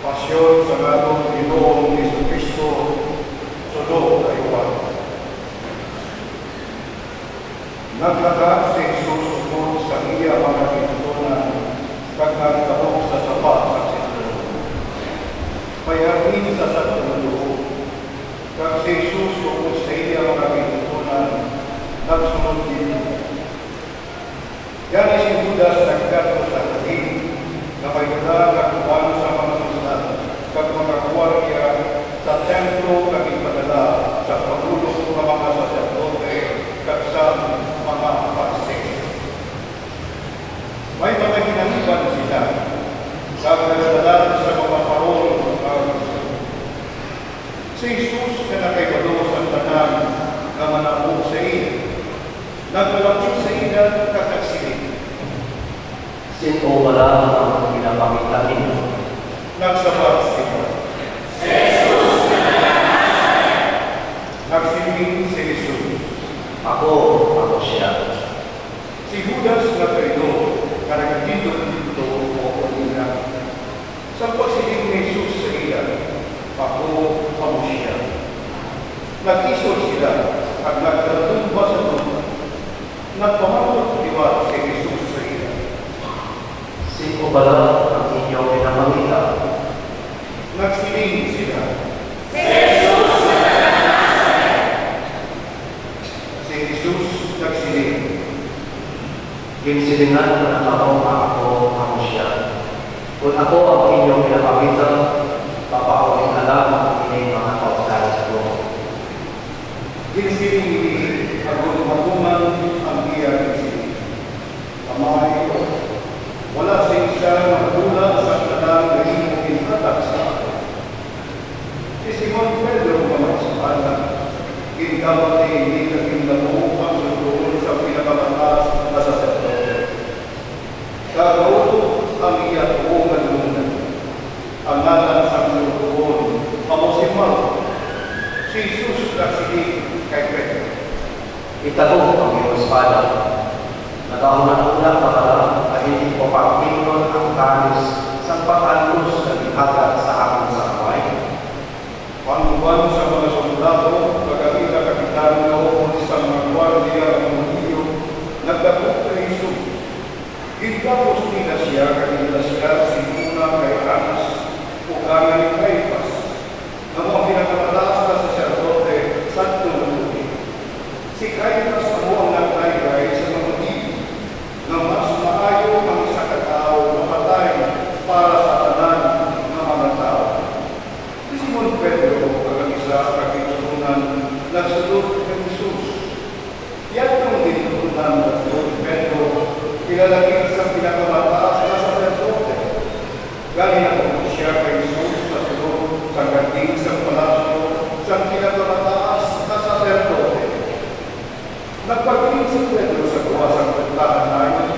Pasyon sa atong Ginoong Jesucristo, sulod kay Juan. Naglaga si Jesus sugod sa iya mga pintunan, kag nagtabok sa sapa sa sitro. Payarin sa satululo, kag si Jesus sugod sa iya mga pintunan, nagsunod dito. Yan si Judas nagkato sa kahin, na may nagkakuhan sa mga sulat, kag makakuha niya sa templo kag ipadala sa pagulong ng mga sacerdote kag sa mga pasig. May mga hinaliban sila, kag nagdala sa mga parol ng si Jesus na nakaibalo sa tanan na manapog sa iya, naglalapit sa iya kag nagsiling. Sino wala ang pinapakita ninyo? Nagsabat siya. Jesus na Nazaret. Nagsiling si Jesus. Ako siya. Si Judas na traidor, karagdito o kanina. Sa pagsiling ni Jesus sa iya, ako siya. Nag-isol sila at nagtatumba sa tuba. Nagpamamot liwat si Jesus sa iya. Sino bala ang inyong pinapakita? Nagsiling sila. Jesus na Nazaret. Si Jesus nagsiling. Kinsilingan na ako siya. Kung ako ang inyong pinapakita, papauling alam ang inyong mga kautahan ko. Kinsiling ini agon maguman ang iya kinsiling. Amay ito. Wala siya magdula sa kanang naging kinhatak sa akin. Si Simon Pedro mamaspalan, gingamit ni hindi naging ang sudoon sa pinakamataas na sacerdote. Kagauto ang iya buong naglunan. Ang ngalan sa sudoon, pamusimang. Si Jesus nagsiling kay Pedro. Itabog ang iyong espada. Nagaunan-una pa pala ay hindi ko pagpingon ang kalis sa pag-alus na ihagat sa aking sa kamay. Panuban sa mga soldado, kagabi na kapitan o isang mga gwardiya ng Muhiyo, nagdakot kay Jesus. Gintapos nila siya, kanila siya sinuna kay Anas o kanang ni Caiaphas, na mga pinakamataas na sacerdote sa tulubi. Si Caiaphas ang naglaygay sa mga na mas maayo ang isa katao mamatay para sa tanan ng mga tao. Si Simon Pedro, ang isa kakitunan, nagsulod kay Jesus. Yan ang ditutunan ng Simon Pedro, kilalagin sa pinakamataas na sacerdote. Galing ako siya kay Jesus sa sulod sa ganding sa palasyo sa pinakamataas na sacerdote. Nagpagpilin si Pedro sa kuwasang paglahan namin,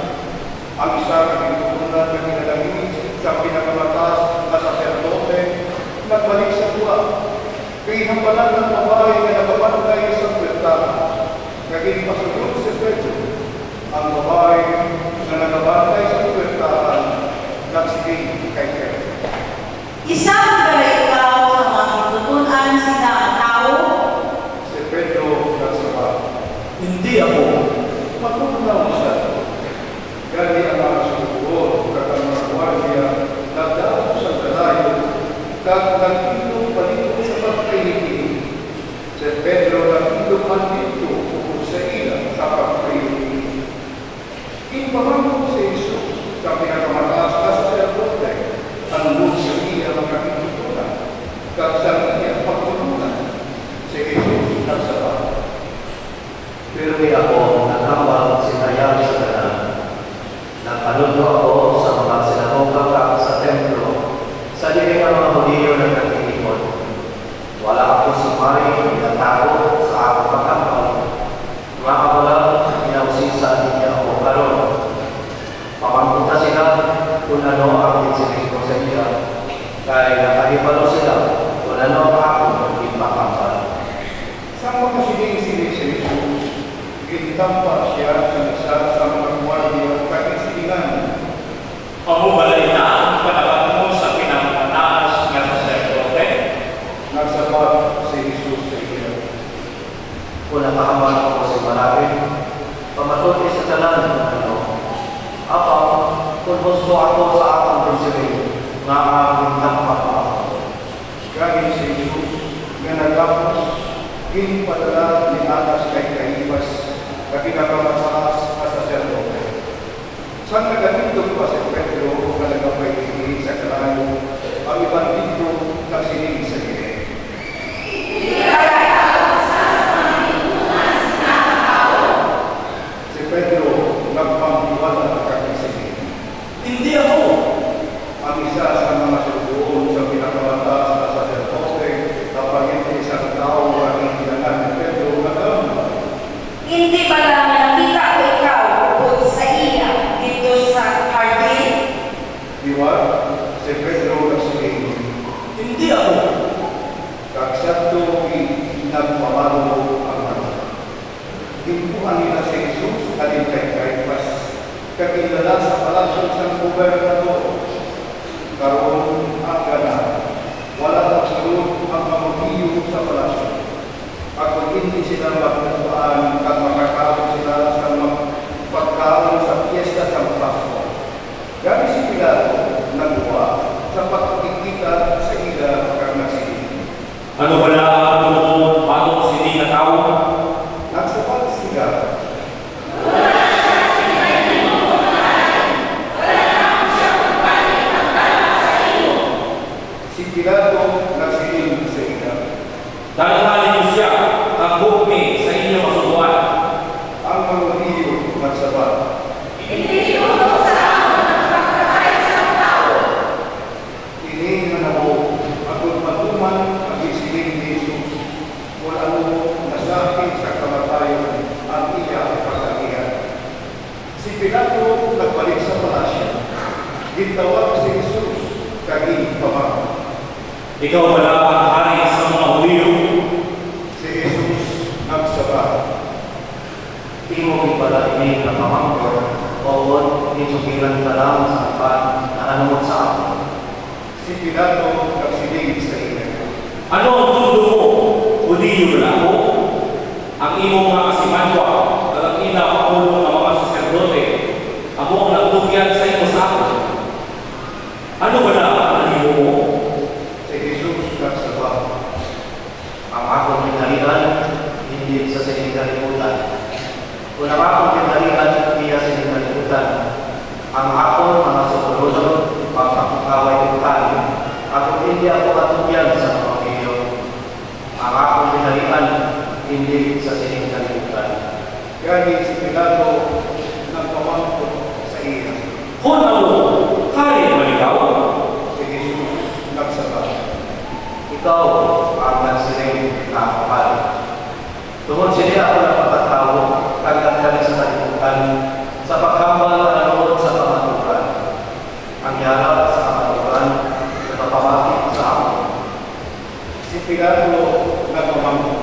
ang isa kakitunan na kinalagin sa pinakamataas na sacerdote, nagbalik sa kuwa. Pinampalan ng babae na nababantay sa paglahan, naging pasunod si Pedro. Ang babae na nagabantay sa paglahan, nagsiling kay Pedro. Isang ba ikaw sa mga tutunan sila ang tao? Si Pedro nagsabat. Hindi ako. Magpupunaw siya. Gali ang mga sumukuot, kag ang mga gwardiya, nagdaan sa dalayo, kag nagtulong palito sa pagkainipin. Si Pedro nagtulong palito ukod sa ila sa pagkainipin. Impamangko si Jesus sa pinakamataas na sacerdote, anong sa iya mga pintutunan, kag sa iya pagtulungan. Si Jesus nagsabat. Pero di ako nakawag sinayang sa tanan. Nagpanundo ako sa mga sinagoga sa templo, sa diring ng mga Hudiyo na nagtitipon. Wala ako sumari, pinatago sa aking pagkampal. Mga kawalan, pinausisa niya ako karon. Pamangkunta sila kung ano ang tinsinig ko sa iya. Kaya nakahibalo sila kung ano ang aking ipakampal. Sa mga siling-siling si Jesus, gintampa siya sa isa sa mga gwardiya kag isilingan. Pamubalitaan panagat mo sa pinakataas sa akong konsirin nga aking nagpapakaw. Kahit si Jesus nga nagapos, padala ni atas kay Caifás, kakinakamasaas at sacerdote. Sa nagatindog pa si Pedro nga nagapay sa kalayo, ang ibang dito nagsinig sa gilid. Si Pedro nagpanghiwala kakisigid. Hindi ako. Ang isa sa mga subuon sa pinakamatas na sacerdote, kapag hindi isang tao ang hinilangan ni Pedro nagkaroon. Hindi ba lang nakita ko ikaw bukod sa iya dito sa hardin? Diwa, si Pedro nagsinig. Hindi ako. Kaksakto nagpamalo ang mga. Himpuan nila si Jesus alin kay Caifás, kakilala sa palasyo ng gobernador. Karoon ang gana, wala magsulod ang mamaghiyo sa palasyo. At kung hindi sila magkatuan at makakaroon sila sa pagkaroon sa piyesta sa Pasko. Gani si Pilato nagwa sa pagkikita sa ila pagkakasinig. Ano ba na tungkol bago sining na tao? Nagsapat sila. Si Pilato nagsinig sa ila. Dalahalin mo siya ang bukmi sa inyong masubuan. Ang mga niyo nagsabat. Ini manabo agud matuman ang isiling ni Jesus. Wala mo nasakit sa kamatayon ang iya pagkakiyan. Si Pilato nagbalik sa palasyo. Gitawag si Jesus kaging pamang. Ikaw wala ang hari sa mga Hudiyo. Si Jesus nagsabat. Imo pala ini na pamangkor, o isugilan ka lang sa apat na anumot sa akin. Si Pilato nagsilig sa iya. Ano ang tundo mo? Hudiyo na ako? Ang imong mga kasimanwa, ang ina pakulong ng mga saserdote, ako ang nagtugyan sa imo sa akin. Ano ba na ang imo mo? Si Jesus nagsabat. Ang akong pinalitan, hindi sa sinigalimutan. Kung ang akong pinalitan, hindi sa sinigalimutan. Ang akong mga sukulunod, pagkakaway ng tali, at hindi ako katugyan sa mga video. Ang akong pinalitan, hindi sa sinigalimutan. Gani si Pilato nagpamangkot sa iya. Kung ako, hari ba ikaw? Si Jesus nagsabat. Ikaw ang nagsiling na kapal. Tungkol sila ako na pagkatao, agad kami sa kalimutan, sa paghambal na nanood sa kamatukan. Ang yarap sa kamatukan, sa papamakit sa ako. Si Pilato nagpamangkot.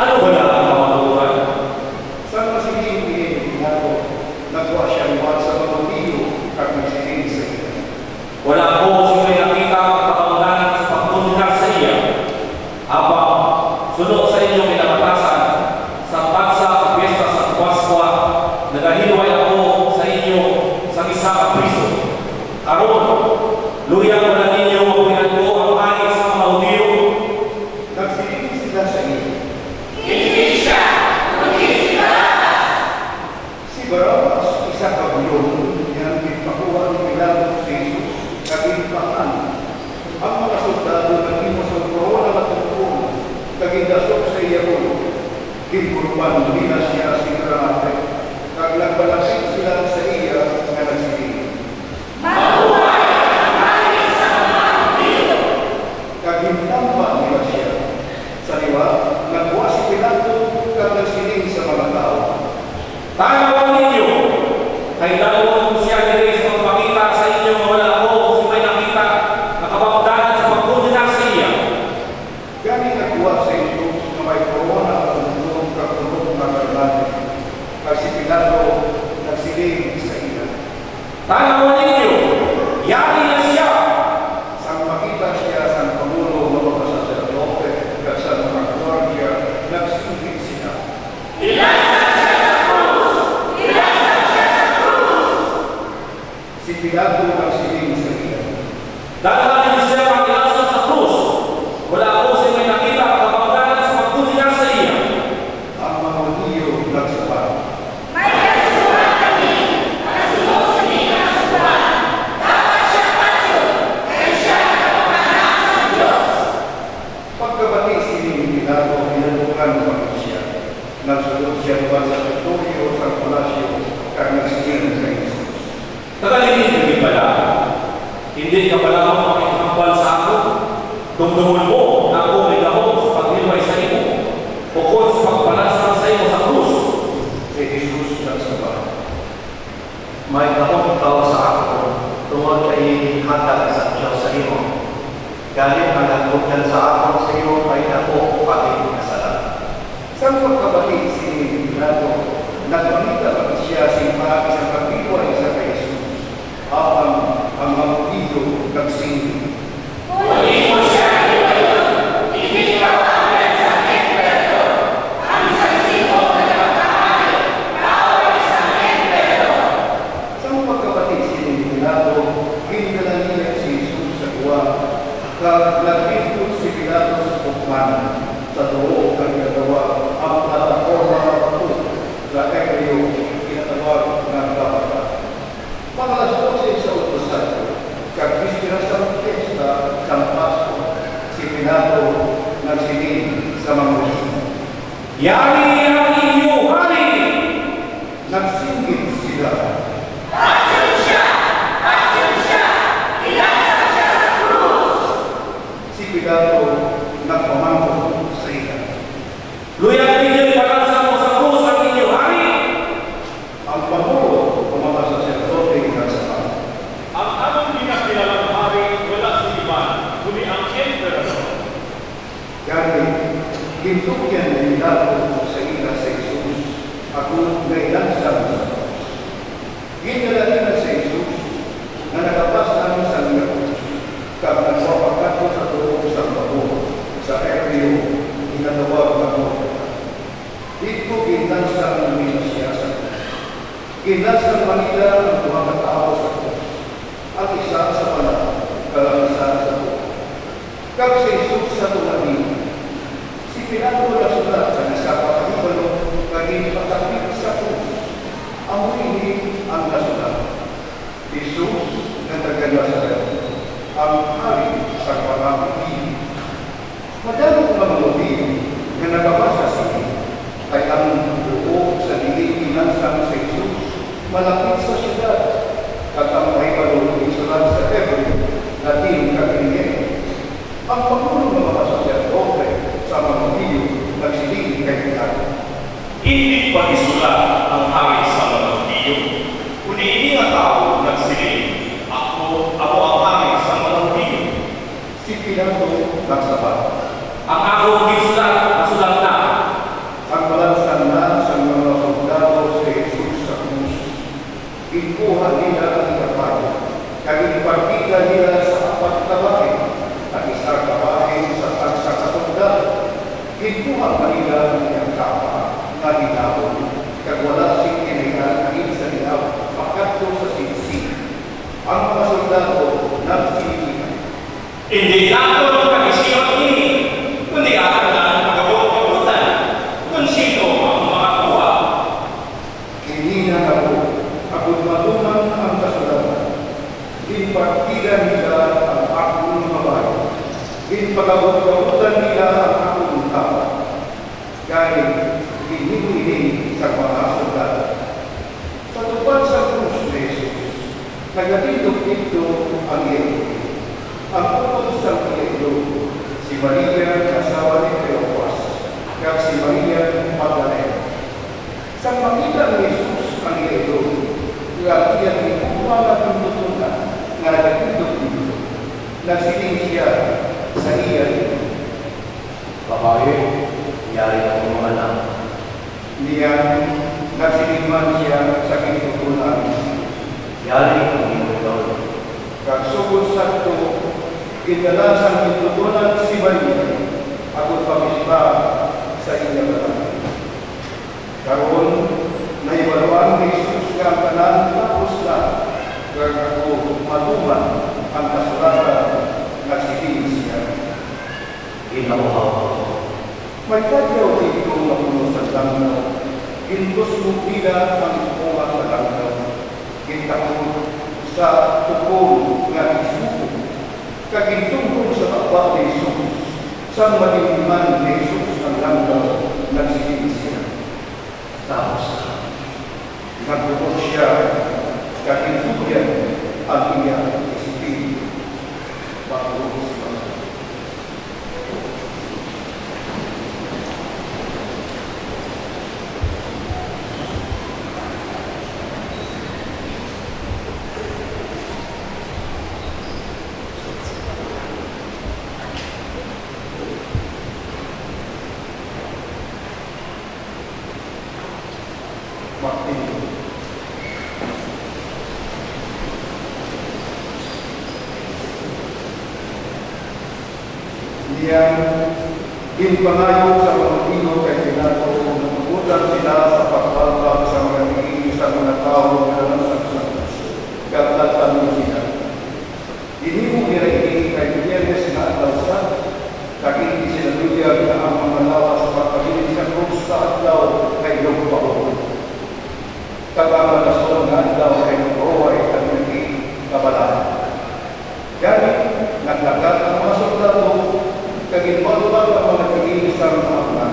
Ano ba na ang kamatukan? Sa masiling ni Pilato, nagwa siyang buwan sa mga Hudiyo at nagsiling sa iya. Wala ko siya'y nakita ang kapangalan sa pagpunta sa iya. Habang sunod sa inyong pinabatasan, sa pagsa at piyesta sa Paskwa, nagahilway ako sa inyo sa isa ka priso. Karon, luya ko na ninyo mapinan ko ang hari sa mga Hudiyo. Nagsiling sila sa iya. Si Barabbas, isa ka bulong, yang ipakuha ni Pilato sa Jesus, kaging Hindi ka pala ako makikipagpal sa ako. Dumdumon mo na ako may gahong sa paghilway sa imo. Bukod sa pagpalansa sa imo sa krus. Si Jesus nagsabat, May gahong ikaw sa ako, tungod kay hatag sa Diyos sa imo. Galing ang nagbukan sa ako sa iyo ay ako pati kasalan. sa pagkabatid si Pilato, nagpamita siya simpa sa pagdiway sa kay Jesus. Habang ang mga Hudyo nagsindi, naglipot si Pilato sa Pukman sa loob ng ginagawa ang plataforma po sa Ebreo ginatawag ng Gabata. Pangalalas po sa utusan, kagbistira sa piyesta ng Pasko, si Pilato nagsilin sa mga Hudyo. Yari ang inyo, hari! Nagsingit sila. Pilato nagpamangkot sa iya. Luyag ninyo'y palansa mo sa krus ang inyo, hari! Ang Pangulo o mga saserdote nagsabi, ang among pinakilalang hari wala si iban, kundi ang emperor. Gani, gintukyan ni Pilato sa iya sa Jesus, ako may lansang sa krus. Ginalalinan sa Jesus na nakapas namin sa iya kag nagwapagkato sa loob sa bago sa Ebreo ginatawag ng Gabata. Dito ginlansang ng Mesiyas sa krus. Ginlansang Manila ang mga katao sa krus. At isa sa panahon, kalang isa sa buwan. Kag si Jesus sa tumanin, si Pilato nasulat sa isa pakahibalo kag ipatapit sa krus. Ang huli ang nasulat, Jesus na taga-Nazaret, ang hari sa mga Hudyo. Madaming mga Hudyo na nababasa sa iyo ay ang loob sa dilig pinansang sa Jesus malapit sa syudad at ang mahibalo isulat sa Ebreo, Latin kag-Griego. Ang Pangulong mga saserdote sa mga Hudyo nagsiling kay Pilato, Hindi pa isulat ang hari sa mga Hudyo, kundi ini nga tao nagsiling, ako ang hari sa mga Hudyo. si Pilato nagsabat, Ang akong gisulat, nasulat na. ang balansan na sa mga soldado sa Jesus sa krus. Ikuha nila ang kapayo, kag ipagpila nila sa apat kabahe, at isang kabahe sa tagsa kasoldado. Ikuha nila ang kapa na hinabon, kag wala sing kinahilan sa dilaw, pagkatto sa sinsig. Ang mga soldado nagsilihan, Hindi nato pag-isiyon ini, kundi ato na magabot-abutan kung sino ang makakuha. hindi na ako matumang ang kasulatan. Ipagpila nila ang akong babae. Ipagabot-abutan nila ang akong tao. Gayong hinihiling sa mga soldado. Sa tupad sa krus ni Jesus, nagatindog-tindog ang Diego. Ang pupod sa Diego, si Maria, kasawa ni Cleopas, kag si Maria Magdalena. Sa makita ni Jesus ang Diego, iyan ni Puma na pindutunan na nagtindog-tindog. Nagsiling siya sa iya. Babae, yari ang mga anak. Niyan, nagsilingman siya sa pindutunan. Yari ang iyong Lord. Kag sugod sakto, kinalasan pindutunan si Maria, ako pamispa sa iya balay. Karon, naibaluan ni Jesus nga ang tanan tapos na, kag ako matuman ang kasulatan na siling siya. Ginawa ko. May tagyaw dito na puno sa langgaw, gintos mo pila ang bunga sa langgaw, gintakot sa tukong nga isuko, kagintungkol sa takwa ni Jesus, sa malimman ni Jesus ang langgaw, nagsiling siya. Tapos na. Nagtukot siya, kagintugyan ang iyang espiritu. Diyan, ginpanayo sa mga ino kay Pilato, namugutan sila sa pagbalbag sa mga tingin sa mga tao na nasaksak. Katatan mo sila. Hindi mo niraigin kay Biyernes na adlaw kakindi sila bigyan na ang mga lawas sa pagpabilis sa krus sa adlaw kay Lugpao. Kapag nason na adlaw kay Lugpaway at naging kabalaan. Gani, naglagat ang mga soldado, kaginbalbal ang mga tingin sa mga aklan,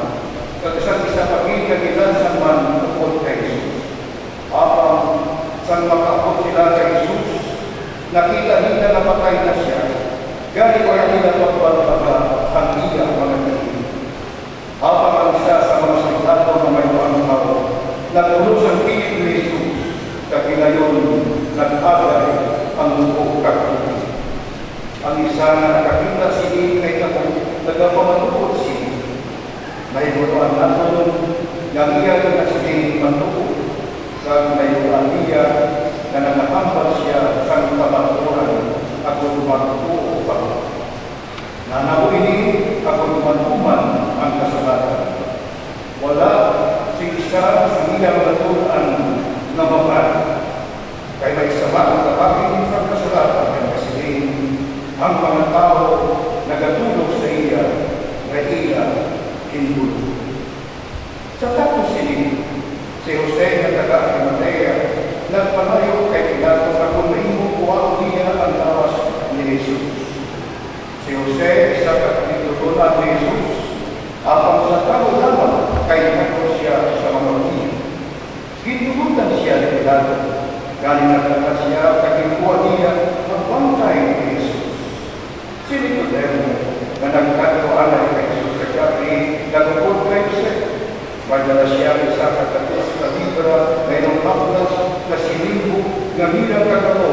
kagisa pagkikagilan sa man tungkol kay Jesus. Apang sang makapot sila kay Jesus, nakita nila na patay na siya. Gani ko na nila pagbalbaga ang iya mga tingin. Apang ang isa sa mga soldado na may pangkaw, nagulog ang pilit ni Jesus, kagilayon nag-agay ang lupog kakuli. Ang isa na nakakita sili kay Tako, nagpamanukod sili. May butuan natin, yang iya na sili manukod sa mayroon niya na nakahambal siya sa kabanturan ako lumakupo pa. Nanaw ini ako lumakuman ang kasalanan. Wala siksa sa iyang naturan na mapan. Kaya may sama ang kapagin sa kasalanan ng kasiling ang mga tao nagatulog sa iya na iya hindulo. Sa tapos siling, si Jose na taga-Arimatea nagpanayo kay Pilato na kung maimong kuwang niya ang lawas ni Jesus. Si Jose isa katitutunan ni Jesus apang sa tao lamang kay nakot siya sa mga uliya. Ginugutan siya ni Pilato, galing nagkata siya kaginuwa niya ang bangkay ni Jesus. Si Nicodemo na nagkatuanay kay Jesus sa gabi, nagukod kay Jose. Padala siya sa katatos sa libra, mayroong kaplas na silimbo na milang kagato.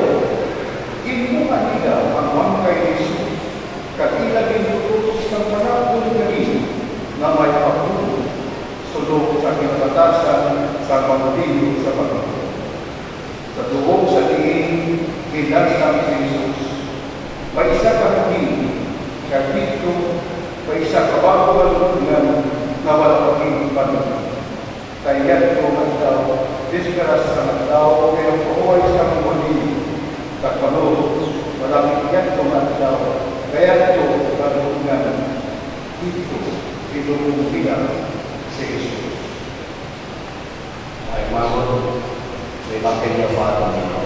Inuha nila ang bangkay ni Jesus, katila ginutos ng panapon kanina na may pagpulo, sulok sa kinabatasan sa pagdilo sa pagpulo. Sa tuwong sa tingin, kinasang si Jesus. May isa kahapin, kapito, may isa kabawal na wala paging panunod. Kaya ito ang daw, disgaras sa mga daw, pero kuhuay sa mga muli, takpanood, walang iyan ito ang daw, kaya ito panunod ito bilang si Jesus. Ay, mamon, may bakit niya pa ito nito.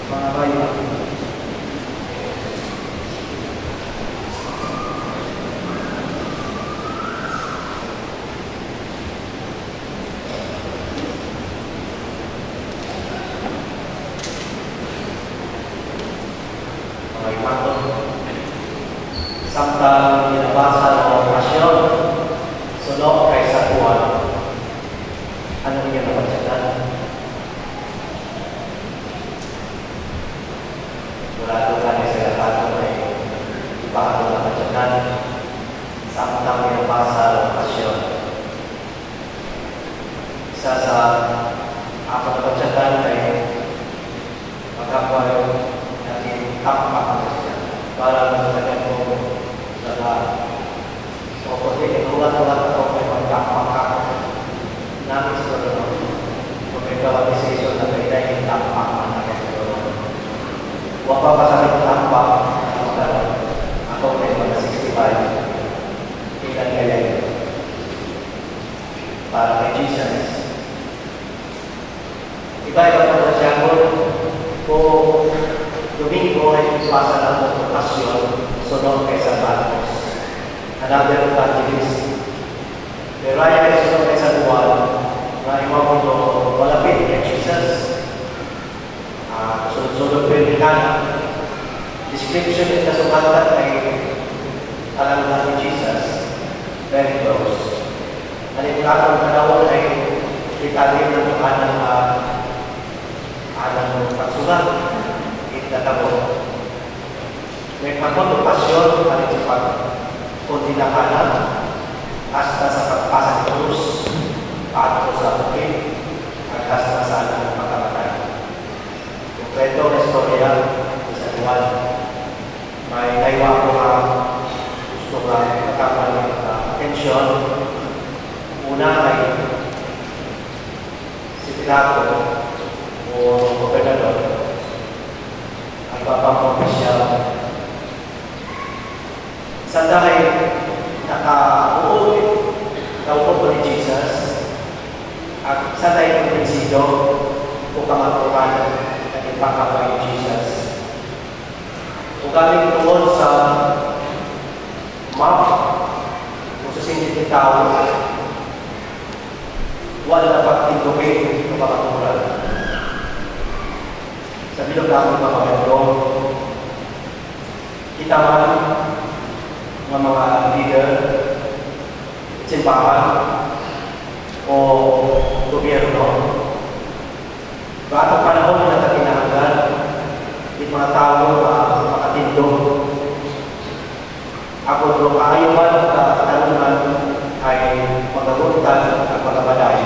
Mga bayan, samtang binabasa ng okasyon, sunod kay sa buwan, ano niya napagsagan? Murado ka ni sa lahat ay ipahato na napagsagan, samtang binabasa ng okasyon. Isa sa ako napagsagan ay magkakwayo natin takpak para mengajar ko dalam pokoknya keluar-keluar ako may magkakmakak namin sa doon. Kung may kawatisation na may dahil takpak na nagkakaroon. Huwag pa pasalit takpak ako may mga 65. Ikan kaya para kay Jesus. Iba-iba po na siya kung Domingo ay puasa ng okasyon, sunod kay San Marcos. Another evangelist. Pero ay ay sunod kay San Juan, na iwaw ko malapit kay Jesus. Sunod-sunod kay Rihanna. Description ng kasumatan ay alam na ni Jesus, very close. Aliplatong panahon ay italim ng tukanan ng pagsulat. Databo. May pagpapasyon at cepat kung tinakanan hasta sa pagpasa ng krus, pato sa bukid, at hasta sa anong pagkamatay. Kompleto na istorya gobernador, ang papang-opisyal. Sa dahil nakaupo ko ni Jesus at sa dahil ng prinsipyo o kamatukan at ipakabay ni Jesus. Kung galing tungkol sa map o sa sindit ng tao, wala pagtindupin ng kamatukan. Sa bilog namin mga kapatid, kita man ng mga leader, simbahan, o gobyerno. Bago panahon na natinahanggan, yung mga tao na makatindog. Ako doon kaayuman at katanungan ay magaguntan at magabalay.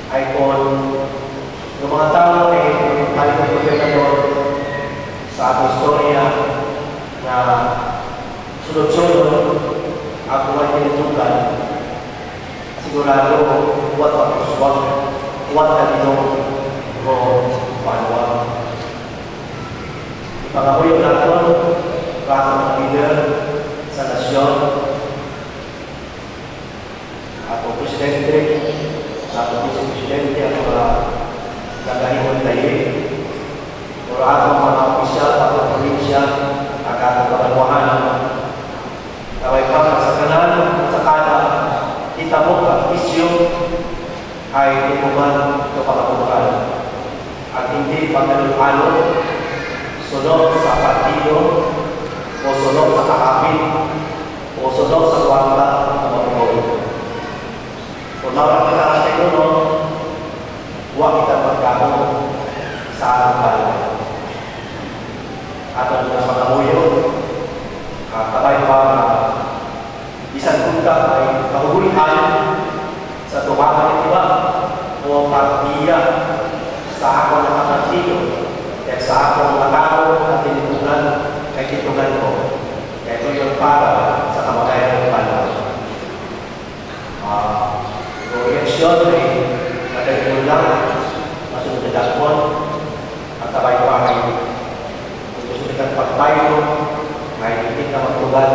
Ay kung yung mga tao ay tayo ng gobernador sa ating istorya na sunod-sunod ako ay tinitugan, sigurado huwag mapuswag, huwag kalinong o panuwag. Ipangabuyo natin para mga leader sa nasyon, ako presidente, ako vice-presidente, ang mga nagahimon tayo, o atong mga opisyal, atong provinsya, ang atong kabaluhan, naway pa sa kanan, sa kanan, kita mo ang isyo ay tumuman ito pagkakuhan. At hindi pagkaluhalo, sunod sa partido, o sunod sa kahapin, o sunod sa kwarta na mabuhay. Kung nawala kita ang tekno, huwag kita pagkakong sa ating balay. At ang mga pagkamuyo, kabay pa na isang punta ay kahugulihan sa tumakan ng iba o pagbiya sa ako ng mga partido at sa ako ng mga tao at tinitugan ay titugan ko. Kaya ito yung para sa kamagayan ng panahon. Reaksyon ay madaling lang masunod na dakon at kabay pa ay gusto nilang pagbayo ay hindi na magtugan